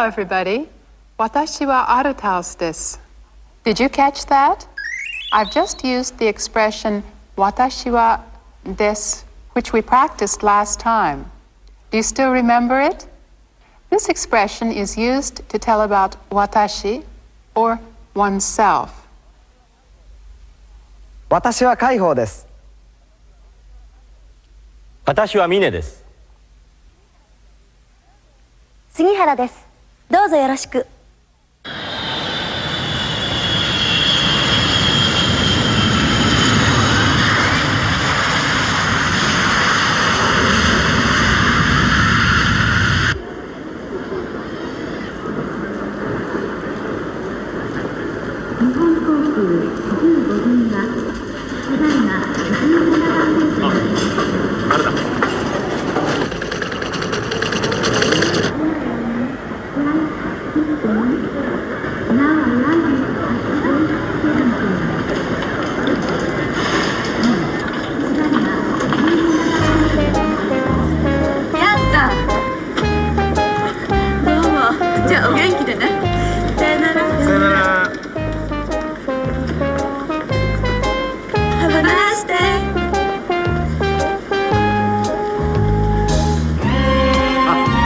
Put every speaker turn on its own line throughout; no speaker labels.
Hello, everybody. 私はあるタウスです。Did you catch that? I've just used the expression 私はです, which we practiced last time. Do you still remember it? This expression is used to tell about 私 or oneself.
私は海宝です。
私は峰です。
杉原です。どうぞよろしく。
日本航空15便がただいま17番電車に
あれだ。
ヤンさん、どうも。じゃあお元気でね。さよなら。
さよなら。
Have a nice day.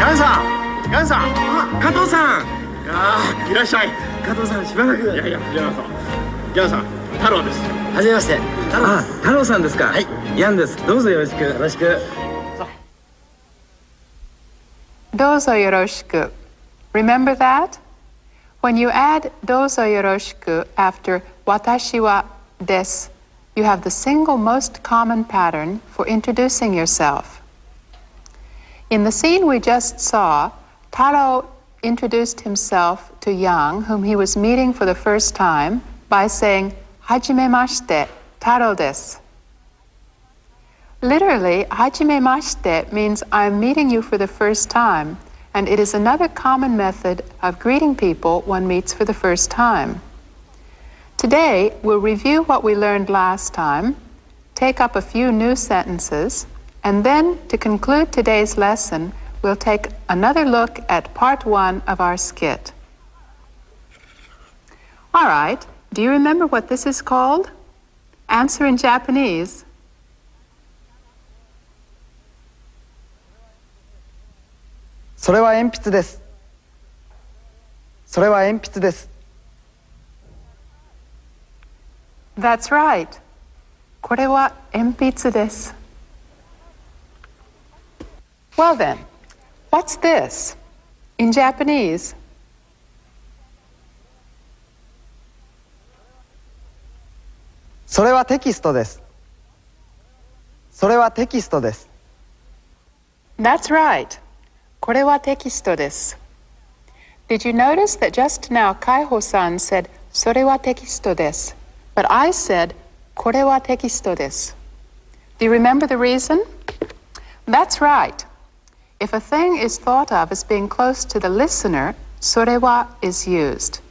ヤンさん、ヤンさん、加藤さん。いらっしゃい。加藤さん、しばらく。いやいや、ヤンさん、太郎です。
はじめまして。太郎さんですか。はい。ヤンです。どうぞよろしく。よろしく。
どうぞよろしく. Remember that? When you add どうぞよろしく after 私はです, you have the single most common pattern for introducing yourself. In the scene we just saw, Taro introduced himself to Yang, whom he was meeting for the first time, by saying, はじめまして、Taro desu. Literally, はじめまして means I'm meeting you for the first time, and it is another common method of greeting people one meets for the first time. Today, we'll review what we learned last time, take up a few new sentences, and then, to conclude today's lesson, we'll take another look at part one of our skit. All right, do you remember what this is called? Answer in Japanese.
それは鉛筆です。それは鉛筆です。
That's right. これは鉛筆です. Well then, what's this? In Japanese.
それはテキストです。それはテキストです。
That's right. これはテキストです. Did you notice that just now Kaiho-san said それはテキストです, but I said これはテキストです. Do you remember the reason? That's right. If a thing is thought of as being close to the listener, それは is used.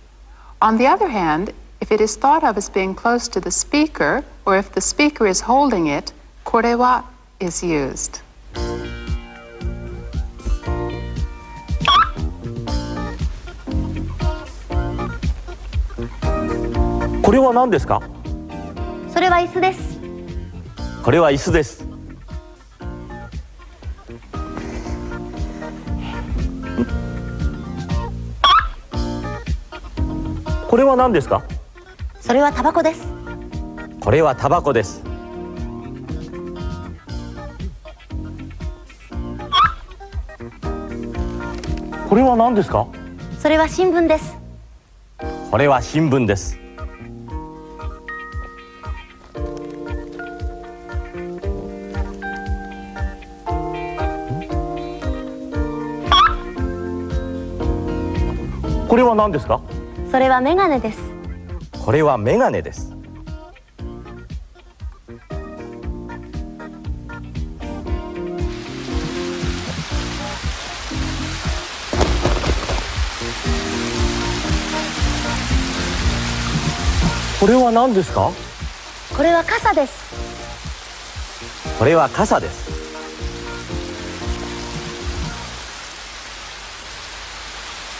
On the other hand, if it is thought of as being close to the speaker, or if the speaker is holding it, これは is used.
これは何ですか。
それは椅子です。
これは椅子です。これは何ですか。
それはタバコです。
これはタバコです。これは何ですか。
それは新聞です。
これは新聞です。これは何ですか。
それはメガネです。
これはメガネです。これは何ですか。
これは傘です。
これは傘で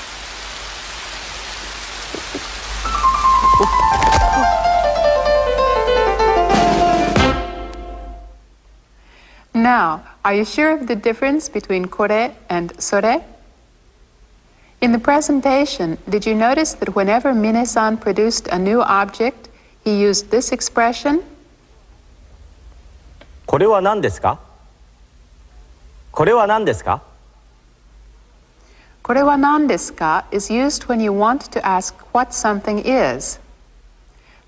す。 。 。 。。。。。。。。。。。。。。。。。。。。。。。。。。。。。。。。。。。。。。。。。。。。。。。。。。。。。。。。。。。。。。。。。。。。。。。。。。。。。。。。。。。。。。。。。。。。。。。。。。。。。。。。。。。。。。。。。。。。。。。。。。。。。。。。。。
Now, are you sure of the difference between kore and sore? In the presentation, did you notice that whenever Mine-san produced a new object, he used this expression?
これは何ですか？これは何ですか？
Kore wa nan desu ka is used when you want to ask what something is.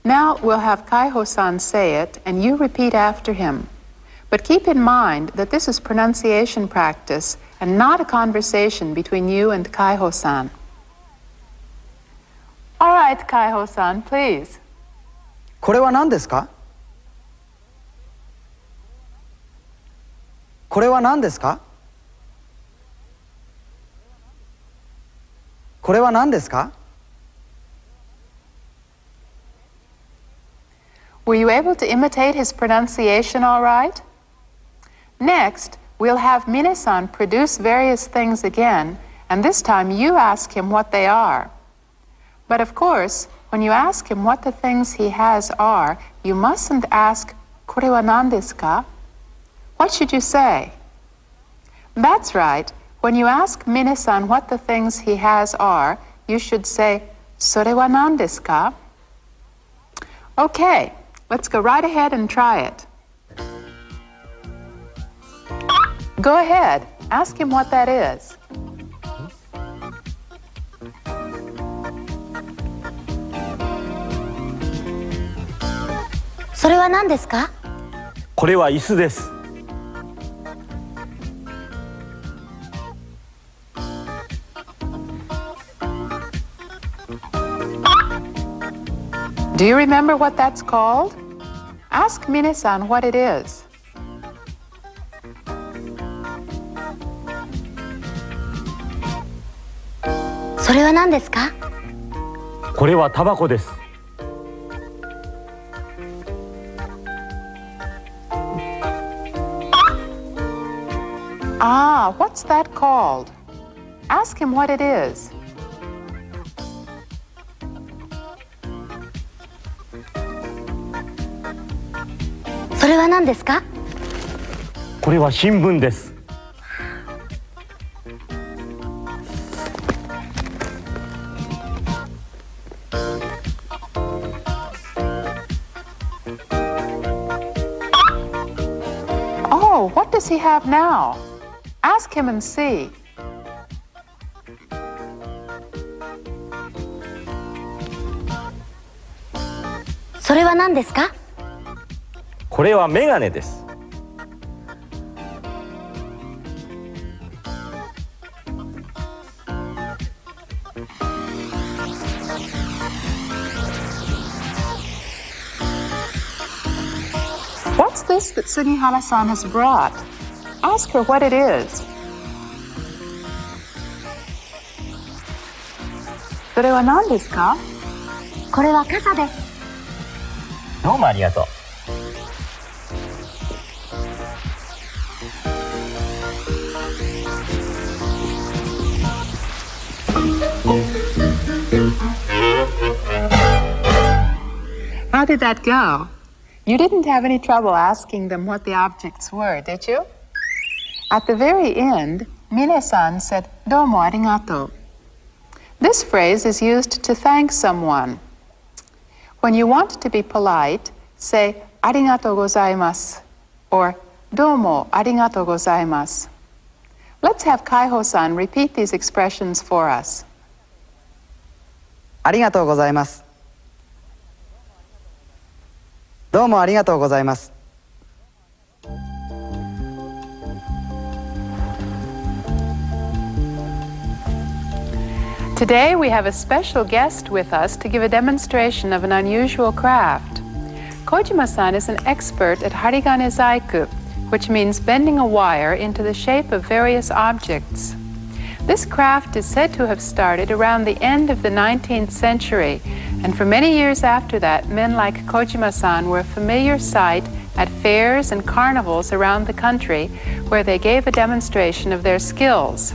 Now we'll have Kaiho-san say it, and you repeat after him. But keep in mind that this is pronunciation practice and not a conversation between you and Kaiho-san. All right, Kaiho-san, please.
これは何ですか？これは何ですか？これは何ですか？
Were you able to imitate his pronunciation all right? Next, we'll have Mine-san produce various things again, and this time you ask him what they are. But of course, when you ask him what the things he has are, you mustn't ask, これは何ですか? What should you say? That's right. When you ask Mine-san what the things he has are, you should say, それは何ですか? Okay, let's go right ahead and try it. Go ahead. Ask him what that is.
それは何ですか？
これは椅子です。
Do you remember what that's called? Ask Mine-san what it is.
それは何ですか？
これはタバコです。
Ah, what's that called? Ask him what it is.
それは何ですか？
これは新聞です。
Oh, what does he have now? Ask him and see.
それは何ですか？
これはメガネです。
What's this that Sugihara-san has brought? Ask her what it is. それは何ですか?
これは傘です。
どうもありがとう。
How did that go? You didn't have any trouble asking them what the objects were, did you? At the very end, Mine-san said, どうもありがとう. This phrase is used to thank someone. When you want to be polite, say, ありがとうございます or どうもありがとうございます. Let's have Kaiho-san repeat these expressions for us.
ありがとうございます。どうもありがとうございます。
Today we have a special guest with us to give a demonstration of an unusual craft. Kojima-san is an expert at harigane zaiku, which means bending a wire into the shape of various objects. This craft is said to have started around the end of the 19th century, and for many years after that, men like Kojima-san were a familiar sight at fairs and carnivals around the country, where they gave a demonstration of their skills.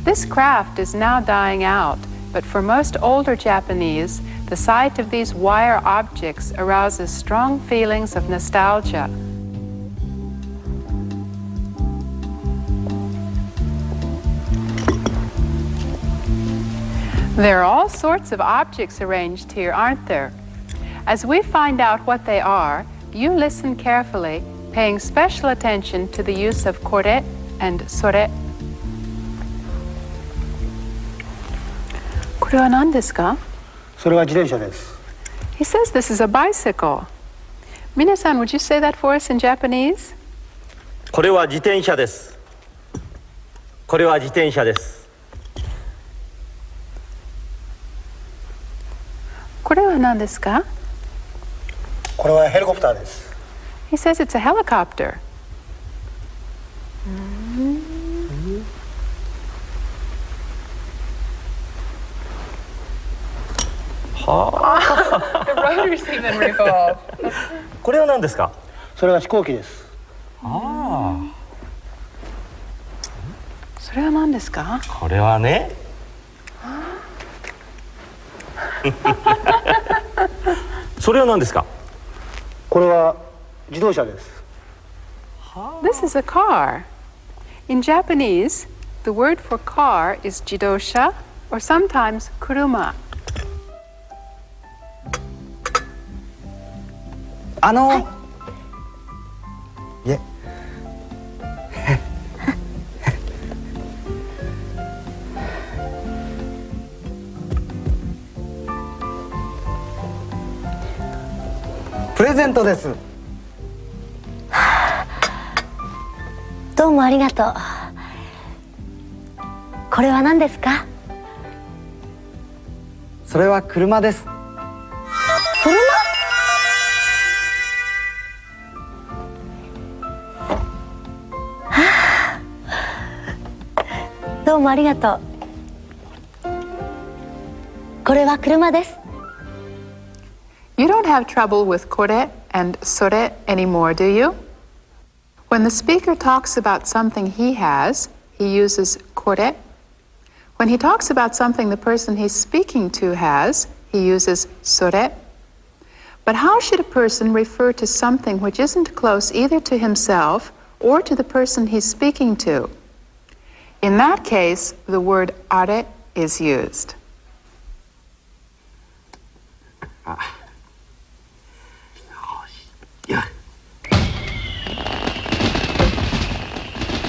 This craft is now dying out, but for most older Japanese, the sight of these wire objects arouses strong feelings of nostalgia. There are all sorts of objects arranged here, aren't there? As we find out what they are, you listen carefully, paying special attention to the use of kore and sore. これは何ですか？
それは自転車です。
He says this is a bicycle. Minasan, would you say that for us in Japanese?
これは自転車です。これは自転車です。
これは何ですか？
これはヘリコプターです。
He says it's a helicopter. The rotors even revolve.
これは何ですか？
それは飛行機です。
ああ。
それは何ですか？
これはね。それは何ですか？
これは自動車です。
This is a car. In Japanese, the word for car is jidosha or sometimes kuruma.
いえプレゼントです。
どうもありがとう。これは何ですか？
それは車です。
車？どうもありがとう。これは車です。
You don't have trouble with kore and sore anymore, do you? When the speaker talks about something he has, he uses kore. When he talks about something the person he's speaking to has, he uses sore. But how should a person refer to something which isn't close either to himself or to the person he's speaking to? In that case, the word are is used.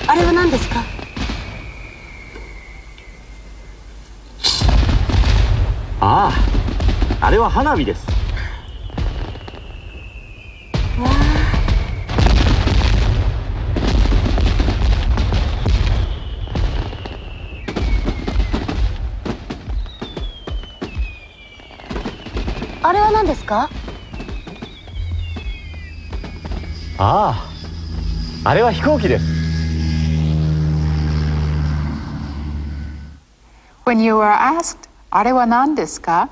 あれは何ですか？
ああ、あれは花火です。
あれは何ですか？
ああ、あれは飛行機です。
When you are asked, あれは何ですか?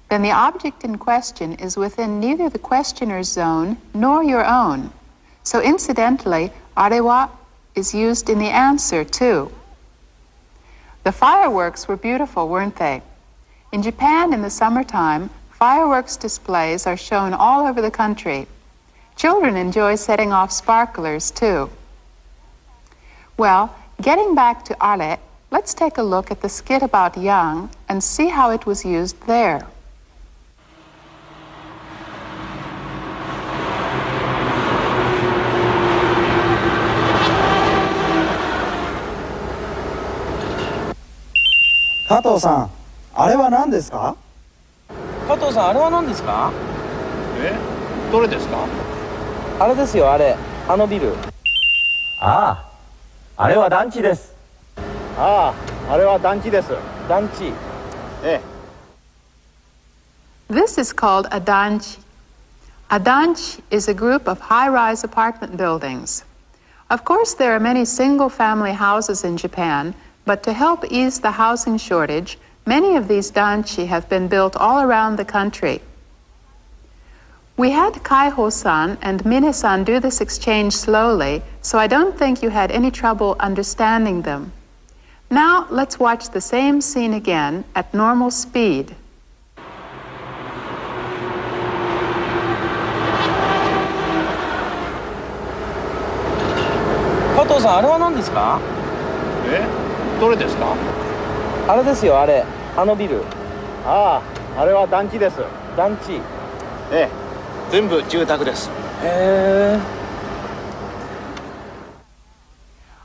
Then the object in question is within neither the questioner's zone nor your own. So incidentally, あれは is used in the answer too. The fireworks were beautiful, weren't they? In Japan in the summertime, fireworks displays are shown all over the country. Children enjoy setting off sparklers too. Well, getting back to are, let's take a look at the skit about young and see how it was used there.
Kato さん、あれは何ですか？
加藤さん、あれは何ですか？
どれですか？
あれですよ、あれ。あのビル。
ああ、あれは団地です。
ああ、あれは団地です。
団地。
ええ。
This is called a danchi. A danchi is a group of high-rise apartment buildings. Of course, there are many single-family houses in Japan, but to help ease the housing shortage, many of these danchi have been built all around the country. We had Kaiho-san and Mine-san do this exchange slowly, so I don't think you had any trouble understanding them. Now, let's watch the same scene again at normal speed.
加藤さん、あれは何ですか？
どれですか？
あれですよ、あれ。あのビル。
ああ、あれは団地です。
団地。
ええ、全部住宅です。
へえ。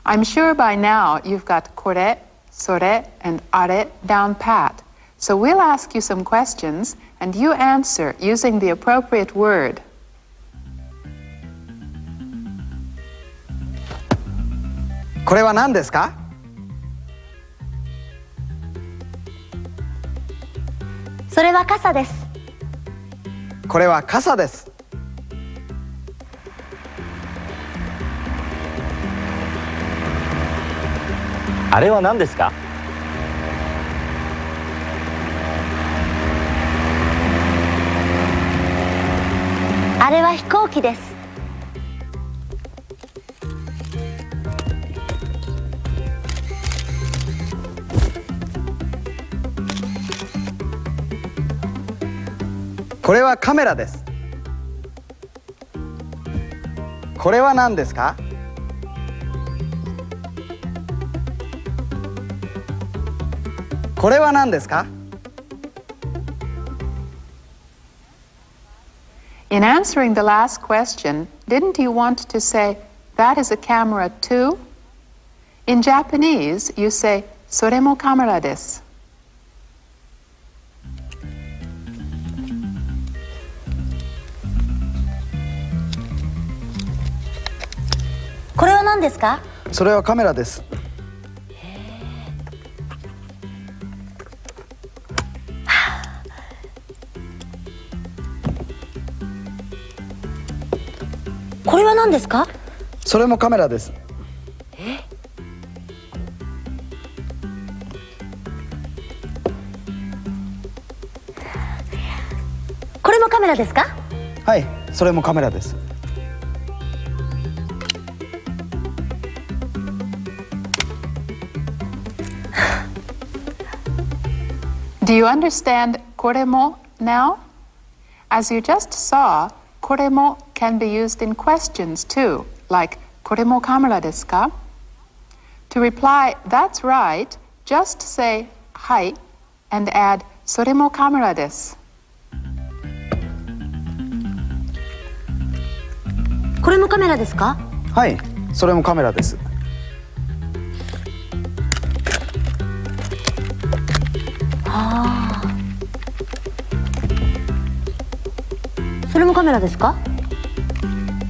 I'm sure by now you've got kore, sore, and are down pat. So we'll ask you some questions, and you answer using the appropriate word.
これは何ですか？
それは傘です。
これは傘です。
あれは何ですか？
あれは飛行機です。
これはカメラです。これは何ですか？これは何ですか？
In answering the last question, didn't you want to say, that is a camera too? In Japanese, you say, それもカメラです。
これは何ですか？
それはカメラです。
これは何ですか？
それもカメラです。
これもカメラですか？
はい、それもカメラです。
Do you understand これも now? As you just saw, これも can be used in questions too, like これもカメラですか? To reply, that's right, just say はい and add それもカメラです。
これもカメラですか？
はい、それもカメラです。
それもカメラですか？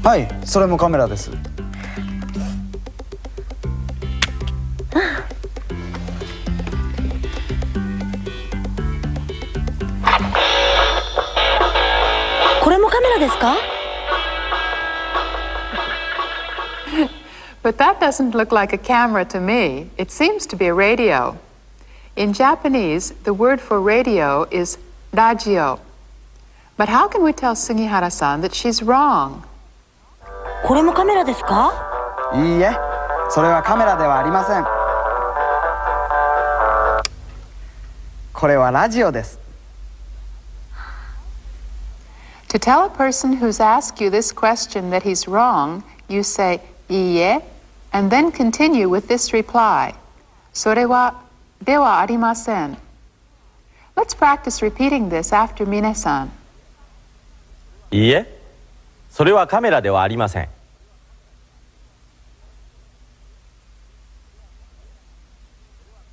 はい、それもカメラです。
これもカメラですか？
But that doesn't look like a camera to me. It seems to be a radio. In Japanese, the word for radio is radio. But how can we tell Sugihara-san that she's wrong?
これもカメラですか？
いいえ、それはカメラではありません。これはラジオです。
To tell a person who's asked you this question that he's wrong, you say いいえ and then continue with this reply. それはではありません。Let's practice repeating this after Mine-san.
いいえ、それはカメラではありません。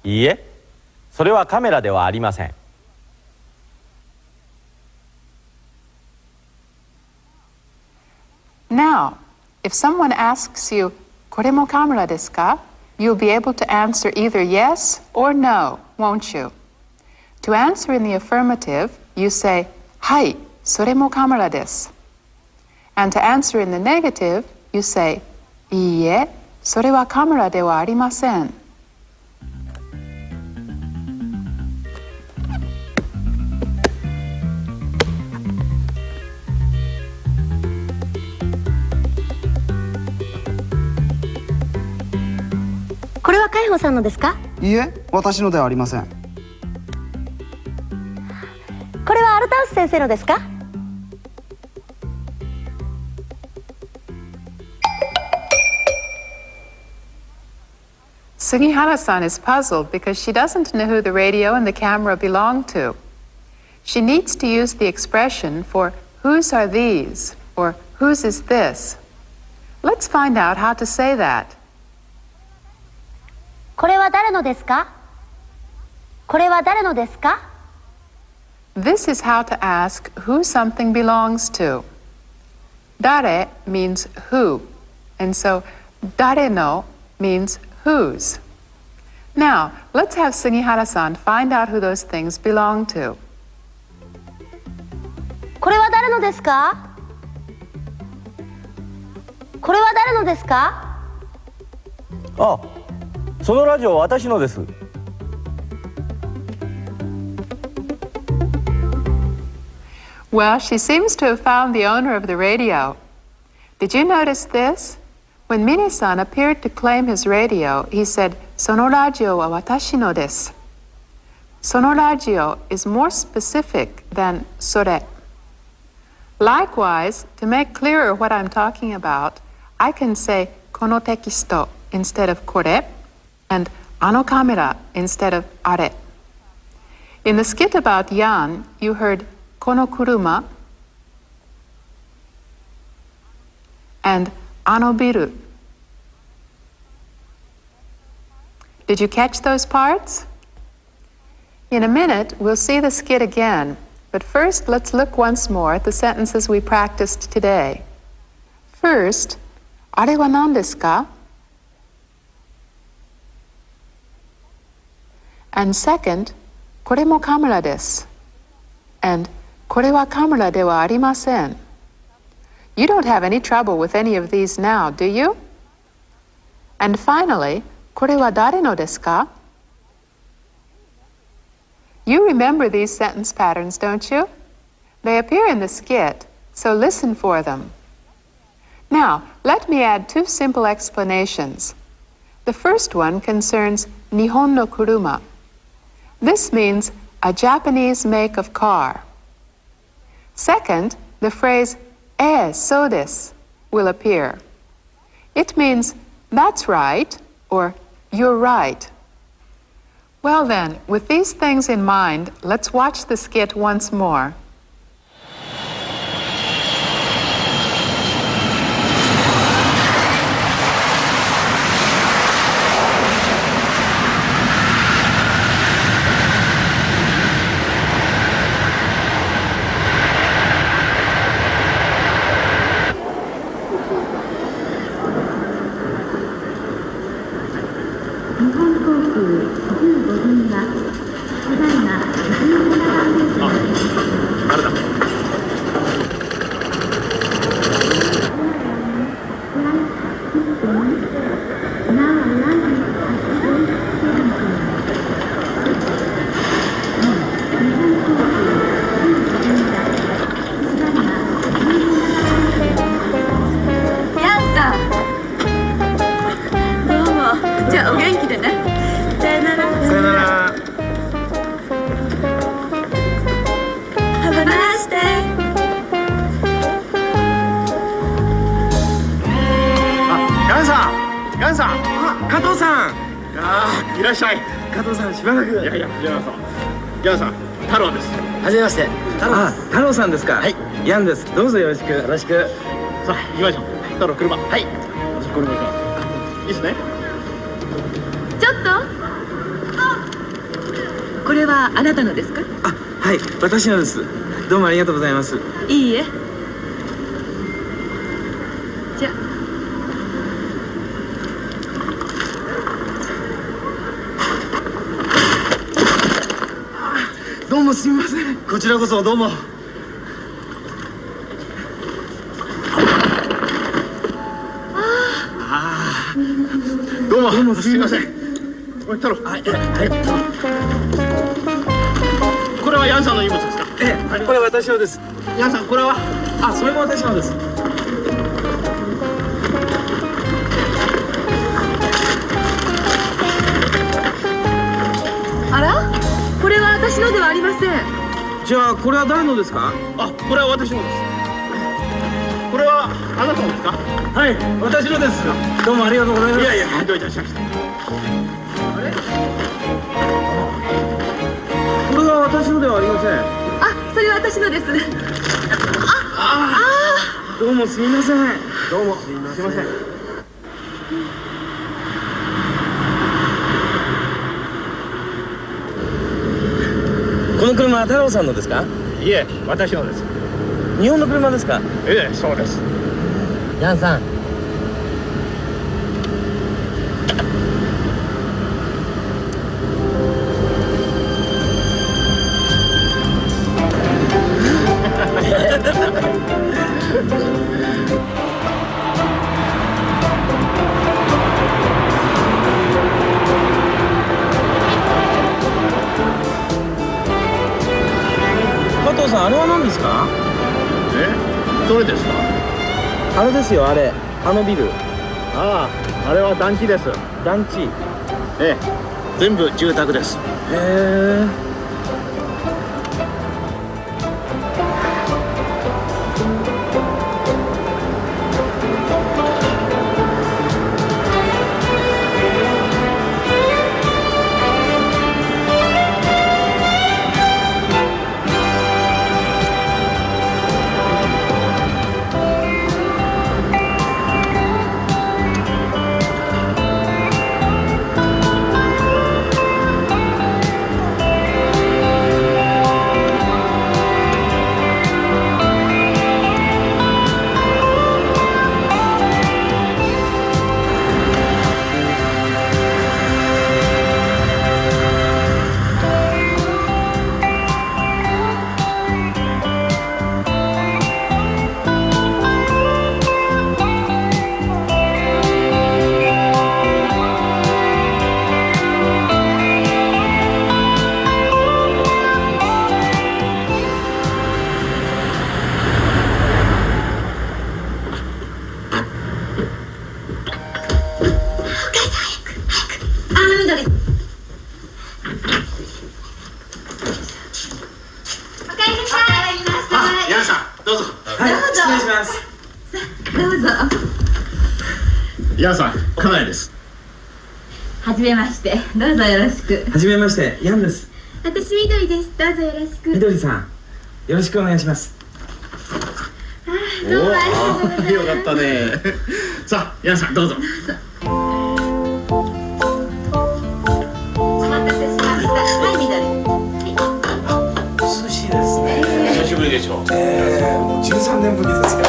いいえ、それはカメラではありません。
Now, if someone asks you, これもカメラですか? You'll be able to answer either yes or no, won't you? To answer in the affirmative, you say, はい、それもカメラです。And to answer in the negative, you say, いいえ、それはカメラではありません。
これは海保さんのですか？
いいえ、私のではありません。
これはアルタウス先生のですか？Sugihara-san
is puzzled because she doesn't know who the radio and the camera belong to. she needs to use the expression for whose are these or whose is this. Let's find out how to say that.
これは誰のですか？これは誰のですか？
This is how to ask who something belongs to. Dare means who, and so dare no means whose. Now, let's have Sugihara-san find out who those things belong to.
これは誰のですか？これは誰のですか？
あ、そのラジオ私のです。
Well, she seems to have found the owner of the radio. Did you notice this? When Mine-san appeared to claim his radio, he said, そのラジオは私のです. そのラジオ is more specific than それ. Likewise, to make clearer what I'm talking about, I can say このテキスト instead of これ and あのカメラ instead of あれ. In the skit about Jan, you heard この車 and あのビル. Did you catch those parts? In a minute, we'll see the skit again, but first let's look once more at the sentences we practiced today. First, あれは何ですか? And second, これもカメラです. And これはカメラではありません. You don't have any trouble with any of these now, do you? And finally, これは誰のですか? You remember these sentence patterns, don't you? They appear in the skit, so listen for them. Now, let me add two simple explanations. The first one concerns Nihon no kuruma. This means a Japanese make of car. Second, the phrase そうです will appear. It means that's right or you're right. Well then, with these things in mind, let's watch the skit once more.
太郎さんですか。はい、ヤンです。どうぞよろしく。よろしく。
さあ、行きましょう。太郎、車。はい。私、これも行きます。いいですね。
ちょっと。これはあなたのですか。
あ、はい、私のです。どうもありがとうございます。
いいえ。じゃあ。
どうもすみません。
こちらこそどうも。どうもすみません。おい太郎。はい。これはヤンさんの荷物ですか。
ええ、これ私のです。
ヤンさん、これは。
あ、それも私のです。
あら、これは私のではありません。
じゃあこれは誰のですか。
あ、これは私のです。これはあなたのですか。
はい、私のです。どうもありがとうございます。
いやいや、どういたしまして。
これは私のではありません。
あ、私のです。
どうもすみません。
どうもすいません。
この車は太郎さんのですか？
いえ、私のです。
日本の車ですか？
ええ、そうです。
ヤンさん。
加藤さん、あれは何ですか？
え、どれですか？
あれですよ、あれ。あのビル。
ああ、あれは団地です。
団地。
ええ、全部住宅です。
へえ。
ヤンさん、家内です。
はじめまして。どうぞよろしく。
はじめまして、ヤンです。
私みどりです。どうぞよろしく。
みどりさん、よろしくお願いします。
どうもありがとうございます。
よかったね。さあ、ヤンさん、どうぞ。
お待たせしました。はい、みどり。
涼しいですね。
久しぶりでしょう。
もう13年ぶりですよ。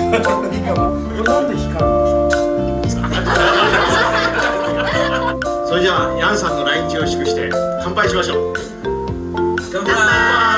何かもう、これなんで光るんですか？
それじゃあ、ヤンさんの来日を祝して乾杯しましょう。
乾杯。